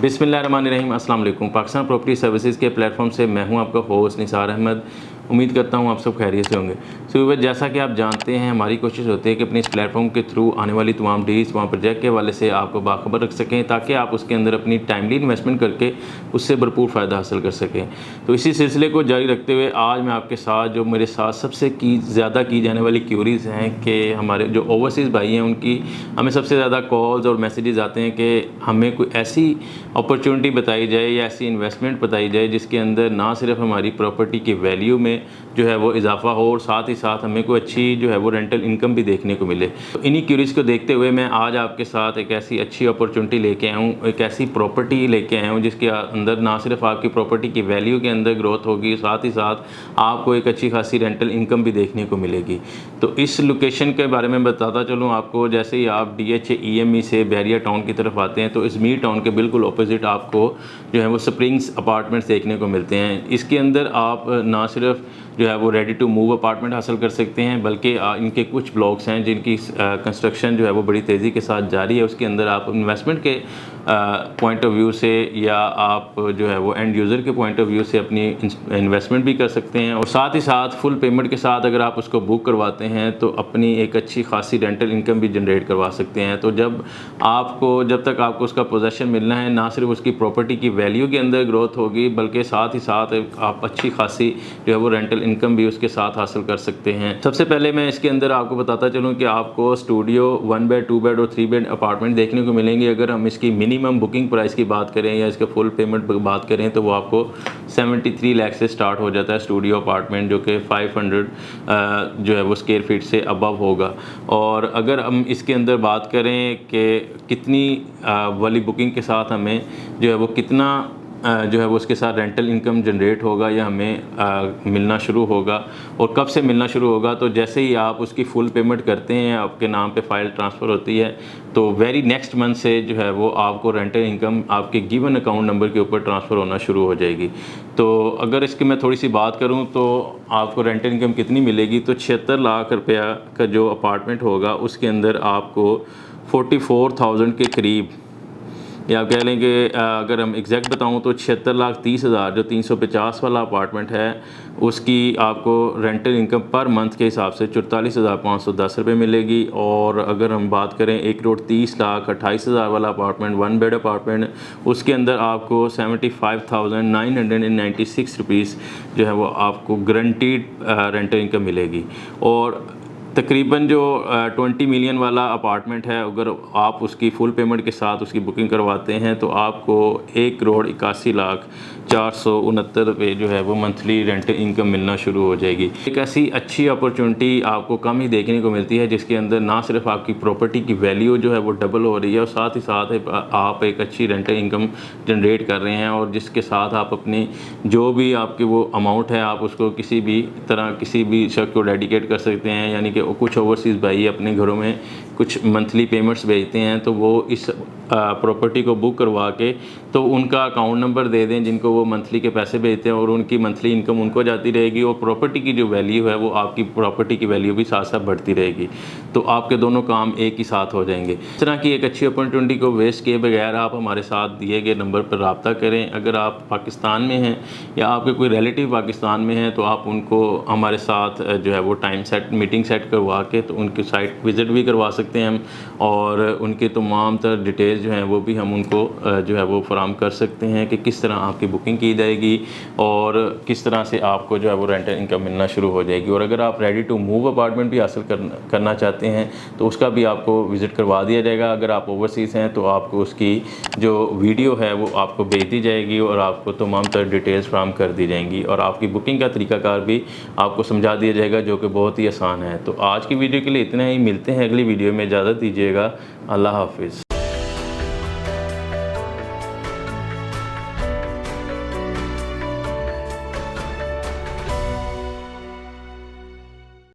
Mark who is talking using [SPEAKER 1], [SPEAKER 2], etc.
[SPEAKER 1] बिस्मिल्लाहिर्रहमानिर्रहीम। अस्सलाम वालेकुम। पाकिस्तान प्रॉपर्टी सर्विसेज के प्लेटफॉर्म से मैं हूं आपका होस्ट निसार अहमद। उम्मीद करता हूं आप सब खैरियत से होंगे। तो जैसा कि आप जानते हैं, हमारी कोशिश होती है कि अपने इस प्लेटफॉर्म के थ्रू आने वाली तमाम डील्स तमाम प्रोजेक्ट के हवाले से आपको बाखबर रख सकें, ताकि आप उसके अंदर अपनी टाइमली इन्वेस्टमेंट करके उससे भरपूर फ़ायदा हासिल कर सकें। तो इसी सिलसिले को जारी रखते हुए आज मैं आपके साथ जो मेरे साथ सबसे ज़्यादा की जाने वाली क्यूरीज़ हैं कि हमारे जो ओवरसीज़ भाई हैं उनकी हमें सबसे ज़्यादा कॉल्स और मैसेजेस आते हैं कि हमें कोई ऐसी अपॉर्चुनिटी बताई जाए या ऐसी इन्वेस्टमेंट बताई जाए जिसके अंदर ना सिर्फ हमारी प्रॉपर्टी की वैल्यू में जो है वो इजाफा हो और साथ ही साथ हमें कोई अच्छी जो है वो रेंटल इनकम भी देखने को मिले। तो इन्हीं क्यूरीज को देखते हुए मैं आज आपके साथ एक ऐसी अच्छी अपॉर्चुनिटी लेके आया हूँ, एक ऐसी प्रॉपर्टी लेके आया हूँ जिसके अंदर ना सिर्फ आपकी प्रॉपर्टी की वैल्यू के अंदर ग्रोथ होगी, साथ ही साथ आपको एक अच्छी खासी रेंटल इनकम भी देखने को मिलेगी। तो इस लोकेशन के बारे में बताता चलूँ आपको। जैसे ही आप DHA EME से बहरिया टाउन की तरफ आते हैं तो इजमीर टाउन के बिल्कुल अपोजिट आपको जो है वो स्प्रिंग्स अपार्टमेंट्स देखने को मिलते हैं। इसके अंदर आप ना सिर्फ जो है वो रेडी टू मूव अपार्टमेंट हासिल कर सकते हैं, बल्कि इनके कुछ ब्लॉक्स हैं जिनकी कंस्ट्रक्शन जो है वो बड़ी तेज़ी के साथ जारी है। उसके अंदर आप इन्वेस्टमेंट के पॉइंट ऑफ व्यू से या आप जो है वो एंड यूज़र के पॉइंट ऑफ व्यू से अपनी इन्वेस्टमेंट भी कर सकते हैं, और साथ ही साथ फुल पेमेंट के साथ अगर आप उसको बुक करवाते हैं तो अपनी एक अच्छी खासी रेंटल इनकम भी जनरेट करवा सकते हैं। तो जब तक आपको उसका पोजेसन मिलना है, ना सिर्फ उसकी प्रॉपर्टी की वैल्यू के अंदर ग्रोथ होगी, बल्कि साथ ही साथ आप अच्छी खासी जो है वो रेंटल इनकम भी उसके साथ हासिल कर सकते हैं। सबसे पहले मैं इसके अंदर आपको बताता चलूँ कि आपको स्टूडियो 1 बेड 2 बेड और 3 बेड अपार्टमेंट देखने को मिलेंगे। अगर हम इसकी मिनिमम बुकिंग प्राइस की बात करें या इसके फुल पेमेंट की बात करें तो वो आपको 73 लाख से स्टार्ट हो जाता है स्टूडियो अपार्टमेंट, जो कि 500 जो है वो स्क्वायर फीट से अबव होगा। और अगर हम इसके अंदर बात करें कि कितनी वाली बुकिंग के साथ हमें जो है वो कितना जो है वो उसके साथ रेंटल इनकम जनरेट होगा या हमें मिलना शुरू होगा और कब से मिलना शुरू होगा, तो जैसे ही आप उसकी फ़ुल पेमेंट करते हैं, आपके नाम पे फ़ाइल ट्रांसफ़र होती है, तो वेरी नेक्स्ट मंथ से जो है वो आपको रेंटल इनकम आपके गिवन अकाउंट नंबर के ऊपर ट्रांसफ़र होना शुरू हो जाएगी। तो अगर इसकी मैं थोड़ी सी बात करूँ तो आपको रेंटल इनकम कितनी मिलेगी, तो 76 लाख रुपया का जो अपार्टमेंट होगा उसके अंदर आपको 44,000 के करीब, या आप कह लें कि अगर हम एग्जैक्ट बताऊं तो 76,30,000 जो 350 वाला अपार्टमेंट है उसकी आपको रेंटल इनकम पर मंथ के हिसाब से 44,510 रुपये मिलेगी। और अगर हम बात करें 1,30,28,000 वाला अपार्टमेंट 1 बेड अपार्टमेंट, उसके अंदर आपको 75,996 रुपीज़ जो है वो आपको गारंटीड रेंटल इनकम मिलेगी। और तकरीबन जो 20 मिलियन वाला अपार्टमेंट है, अगर आप उसकी फ़ुल पेमेंट के साथ उसकी बुकिंग करवाते हैं तो आपको 1,81,469 रुपये जो है वो मंथली रेंटल इनकम मिलना शुरू हो जाएगी। एक ऐसी अच्छी अपॉर्चुनिटी आपको कम ही देखने को मिलती है जिसके अंदर ना सिर्फ आपकी प्रॉपर्टी की वैल्यू जो है वो डबल हो रही है और साथ ही साथ आप एक अच्छी रेंटल इनकम जनरेट कर रहे हैं, और जिसके साथ आप अपनी जो भी आपकी वो अमाउंट है आप उसको किसी भी तरह किसी भी शख्स को डेडिकेट कर सकते हैं। यानी कि कुछ ओवरसीज़ भाई अपने घरों में कुछ मंथली पेमेंट्स भेजते हैं, तो वो इस प्रॉपर्टी को बुक करवा के तो उनका अकाउंट नंबर दे दें जिनको वो मंथली के पैसे भेजते हैं, और उनकी मंथली इनकम उनको जाती रहेगी और प्रॉपर्टी की जो वैल्यू है वो आपकी प्रॉपर्टी की वैल्यू भी साथ साथ बढ़ती रहेगी। तो आपके दोनों काम एक ही साथ हो जाएंगे। इस तरह की एक अच्छी अपॉर्चुनिटी को वेस्ट किए बगैर आप हमारे साथ दिए गए नंबर पर रब्ता करें। अगर आप पाकिस्तान में हैं या आपके कोई रिलेटिव पाकिस्तान में हैं तो आप उनको हमारे साथ जो है वो मीटिंग सेट करवा के तो उनकी साइट विज़िट भी करवा सकते हैं हम, और उनके तमाम तरह डिटेल्स जो हैं वो भी हम उनको जो है वो फराहम कर सकते हैं कि किस तरह आपकी बुकिंग की जाएगी और किस तरह से आपको जो है वो रेंटल इनकम मिलना शुरू हो जाएगी। और अगर आप रेडी टू मूव अपार्टमेंट भी हासिल करना चाहते हैं तो उसका भी आपको विज़िट करवा दिया जाएगा। अगर आप ओवरसीज़ हैं तो आपको उसकी जो वीडियो है वो आपको भेज दी जाएगी और आपको तमाम तरह डिटेल्स फराहम कर दी जाएंगी, और आपकी बुकिंग का तरीकाकार भी आपको समझा दिया जाएगा, जो कि बहुत ही आसान है। तो आज की वीडियो के लिए इतना ही। मिलते हैं अगली वीडियो में, इजाज़त दीजिएगा। अल्लाह हाफिज़।